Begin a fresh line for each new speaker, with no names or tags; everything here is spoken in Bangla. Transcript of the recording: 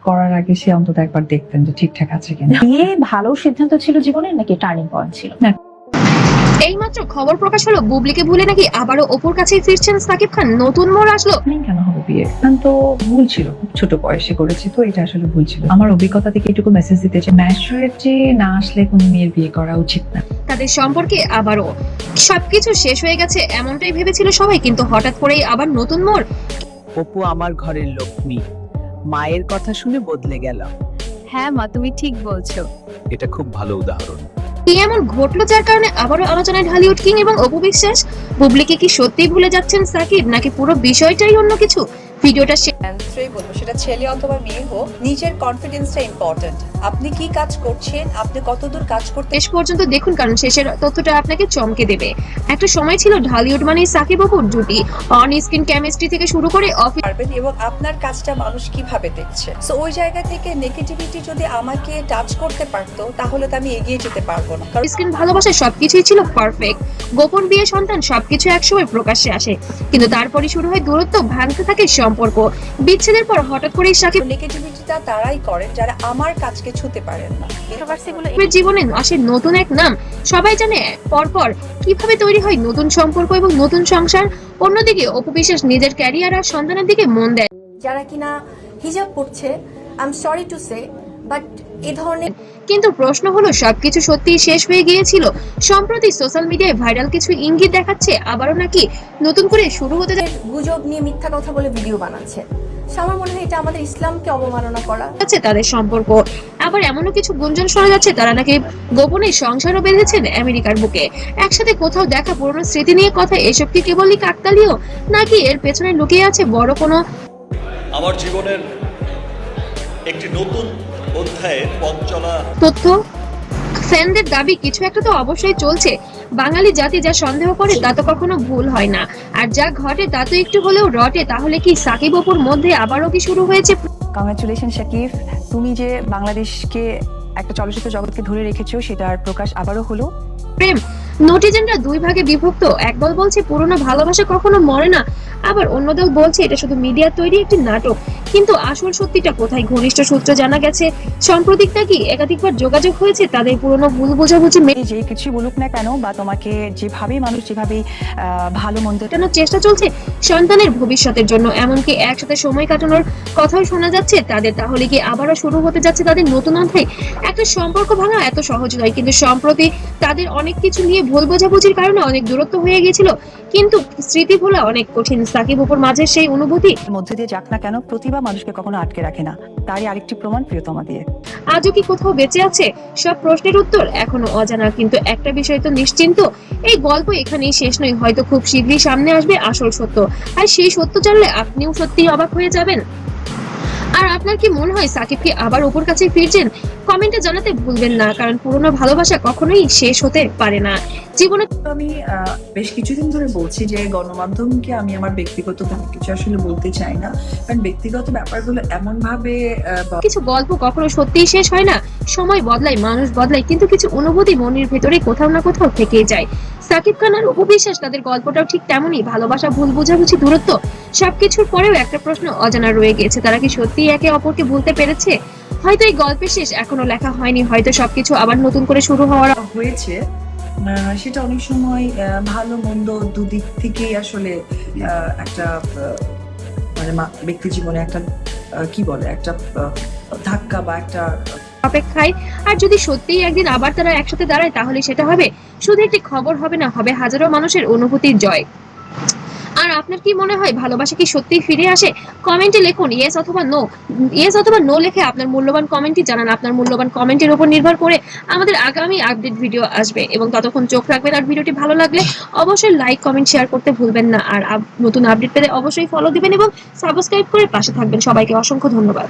করার আগে সে অন্তত একবার দেখতেন যে ঠিকঠাক আছে কিনা।
বিয়ে ভালো সিদ্ধান্ত ছিল জীবনের নাকি টার্নিং পয়েন্ট ছিল?
এইমাত্র খবর প্রকাশ হলো বুবলিকে ভুলে নাকি আবারও অপুর কাছেই ফিরছেন সাকিব খান। নতুন মোড় আসলো।
কেন হবে বিয়ে? তো ভুল ছিল, খুব ছোট বয়সে করেছি, তো এটা আসলে ভুল ছিল। আমার অভিজ্ঞতা থেকে এটুকু মেসেজ দিতে চাই, ম্যাচুরিটি না আসলে কোনো মেয়ের বিয়ে করা উচিত না।
তাদের সম্পর্কে আবারও সবকিছু শেষ হয়ে গেছে এমনটাই ভেবেছিল সবাই, কিন্তু হঠাৎ করেই আবার নতুন মোড়।
অপু আমার ঘরের লক্ষ্মী, মায়ের কথা শুনে বদলে গেল।
হ্যাঁ মা, তুমি ঠিক বলছো।
এটা খুব ভালো উদাহরণ।
কি এমন ঘটলো যার কারণে আবারও আলোচনায় ঢালিউড কিং এবং অপু বিশ্বাস? বুবলিকে কি সত্যিই ভুলে যাচ্ছেন সাকিব, নাকি পুরো বিষয়টাই অন্য কিছু? ভিডিওটা
অ্যান্সারই বলবো, সেটা ছেলে অথবা মেয়ে হোক, নিজের কনফিডেন্সটা ইম্পর্টেন্ট। আপনি কি কাজ করছেন, আপনি কতদূর কাজ করতে
শেষ পর্যন্ত দেখুন, কারণ শেষের তথ্যটা আপনাকে চমকে দেবে। একটা সময় ছিল ঢালিউড মানে সাকিব অপুর জুটি, অন স্ক্রিন কেমিস্ট্রি থেকে শুরু করে অফিস
পারবেন এবং আপনার কাজটা মানুষ কিভাবে দেখছে। সো ওই জায়গা থেকে নেগেটিভিটি যদি আমাকে টাচ করতে পারতো তাহলে তো আমি এগিয়ে যেতে পারবো না। কারণ
স্ক্রিন ভালোবাসা সবকিছুই ছিল পারফেক্ট, গোপন বিয়ে, সন্তান সবকিছু একসময় প্রকাশ্যে আসে, কিন্তু তারপরই শুরু হয় দূরত্ব, ভাঙতে থাকে সম্পর্ক। বিচ্ছেদের পর হঠাৎ করেই সাকিব
নেগেটিভিটিটা তারাই করেন যারা আমার কাজকে ছুঁতে পারেন না।
সাকিবের জীবনে আসে নতুন এক নাম। সবাই জানে পরপর কিভাবে তৈরি হয় নতুন সম্পর্ক এবং নতুন সংসার। অন্যদিকে অপু বিশ্বাস নিজের ক্যারিয়ার আর সন্তানের দিকে মন দেয়।
যারা কিনা হিজাব পড়ছে, I am sorry to say, but এই ধরনের
কিন্তু প্রশ্ন হলো, সবকিছু সত্যিই শেষ হয়ে গিয়েছিল? সম্প্রতি সোশ্যাল মিডিয়ায় ভাইরাল কিছু ইঙ্গিত দেখাচ্ছে আবারও নাকি নতুন করে শুরু হতে
গুজব নিয়ে মিথ্যা কথা বলে ভিডিও বানাচ্ছে। আমার মনে হয় এটা আমাদের ইসলামকে অবমাননা করা।
যাচ্ছে তাদের সম্পর্ক। আবার এমনও কিছু গুঞ্জন শোনা যাচ্ছে তারা নাকি গোপনে সংসারও বেঁধেছেন আমেরিকার বুকে। একসাথে কোথাও দেখা, পুরনো স্মৃতি নিয়ে কথা, এসব কি কেবলই কাকতালীয়, নাকি এর পেছনে লুকিয়ে আছে বড় কোনো
আমার জীবনের একটি নতুন অধ্যায়ের পথ চলা
তথ্য? ফ্যানদের দাবি কিছু একটা তো অবশ্যই চলছে। বাঙালি জাতি যা সন্দেহ করে তা তো কখনো ভুল হয় না, আর যা ঘটে তা তো একটু হলেও রটে। তাহলে কি সাকিব অপুর মধ্যে আবারও কি শুরু হয়েছে?
কংগ্রাচুলেশন শাকিব, তুমি যে বাংলাদেশকে একটা চলচ্চিত্র জগৎকে ধরে রেখেছো সেটার প্রকাশ আবারও হলো।
প্রেম নটিজেনরা দুই ভাগে বিভক্ত। একদল বলছে পুরনো ভালোবাসা কখনো মরে না, আবার অন্য দল বলছে এটা শুধু মিডিয়ার তৈরি একটি নাটক। কিন্তু আসল সত্যিটা কোথায়? ঘনিষ্ঠ সূত্র জানা গেছে সাম্প্রতিক নাকি একাধিকবার যোগাযোগ হয়েছে তাদের পুরনো ভুল বোঝাবুঝি
যে কিছু বলুক না কেন বা তোমাকে যেভাবে মানুষ যেভাবে ভালো মন্দ
মেটানোর চেষ্টা চলছে সন্তানের ভবিষ্যতের জন্য, এমনকি একসাথে সময় কাটানোর কথাও শোনা যাচ্ছে তাদের। তাহলে কি আবারও শুরু হতে যাচ্ছে তাদের নতুন অধ্যায়? একটা সম্পর্ক ভাঙা এত সহজ নয়, কিন্তু সম্প্রতি তাদের অনেক কিছু নিয়ে ভুল বোঝাবুঝির কারণে অনেক দূরত্ব হয়ে গিয়েছিল, কিন্তু স্মৃতি ভোলা অনেক কঠিন। সাকিব অপুর মাঝে সেই অনুভূতি
মধ্যে দিয়ে যাক না কেন, প্রতিভা মানুষকে কখনো আটকে রাখে না। তারই আরেকটি প্রমাণ প্রিয়তমা দিয়ে।
আজও কি কোথাও বেঁচে আছে? সব প্রশ্নের উত্তর এখনো অজানা, কিন্তু একটা বিষয় তো নিশ্চিন্ত, এই গল্প এখানেই শেষ নয়। হয়তো খুব শীঘ্রই সামনে আসবে আসল সত্য, আর সেই সত্য জানলে আপনিও সত্যিই অবাক হয়ে যাবেন। আর আপনার কি মনে হয় সাকিব কি আবার অপুর কাছে ফিরছেন? কমেন্টে জানাতে ভুলবেন না, কারণ পুরনো ভালোবাসা কখনোই শেষ হতে পারে না জীবনে।
আমি বেশ কিছুদিন ধরে বলছি যে গণমাধ্যমকে আমি আমার ব্যক্তিগত কোনো কিছু আসলে বলতে চাই না, কারণ ব্যক্তিগত ব্যাপারগুলো এমন ভাবে
কিছু গল্প কখনো সত্যিই শেষ হয় না। সময় বদলায়, মানুষ বদলায়, কিন্তু কিছু অনুভূতি মনের ভেতরে কোথাও না কোথাও থেকে যায়। সাকিব খান আর অপু বিশ্বাস, তাদের গল্পটাও ঠিক তেমনই। ভালোবাসা, ভুল বোঝাবুঝি, দূরত্ব, সবকিছুর পরেও একটা প্রশ্ন অজানা রয়ে গেছে, তারা কি সত্যিই একে অপরকে ভুলতে পেরেছে? হয়তো এই গল্পের শেষ এখনো লেখা হয়নি, হয়তো সবকিছু আবার নতুন করে শুরু হওয়ার
হয়েছে। সেটা অনেক সময় ভালো মন্দ দুদিক থেকেই আসলে একটা মানে ব্যক্তি জীবনে একটা কি বলে একটা ধাক্কা বা একটা
অপেক্ষায়। আর যদি সত্যিই একদিন আবার তারা একসাথে দাঁড়ায়, তাহলে সেটা হবে শুধু একটি খবর হবে না, হবে হাজারো মানুষের অনুভূতির জয়। আর আপনার কি মনে হয়, ভালোবাসা কি সত্যিই ফিরে আসে? কমেন্টে লিখুন ইয়েস অথবা নো। ইয়েস অথবা নো লিখে আপনার মূল্যবান কমেন্টটি জানান। আপনার মূল্যবান কমেন্টের উপর নির্ভর করে আমাদের আগামী আপডেট ভিডিও আসবে, এবং ততক্ষণ চোখ রাখবেন। আর ভিডিওটি ভালো লাগলে অবশ্যই লাইক, কমেন্ট, শেয়ার করতে ভুলবেন না। আর নতুন আপডেট পেতে অবশ্যই ফলো দিবেন এবং সাবস্ক্রাইব করে পাশে থাকবেন। সবাইকে অসংখ্য ধন্যবাদ।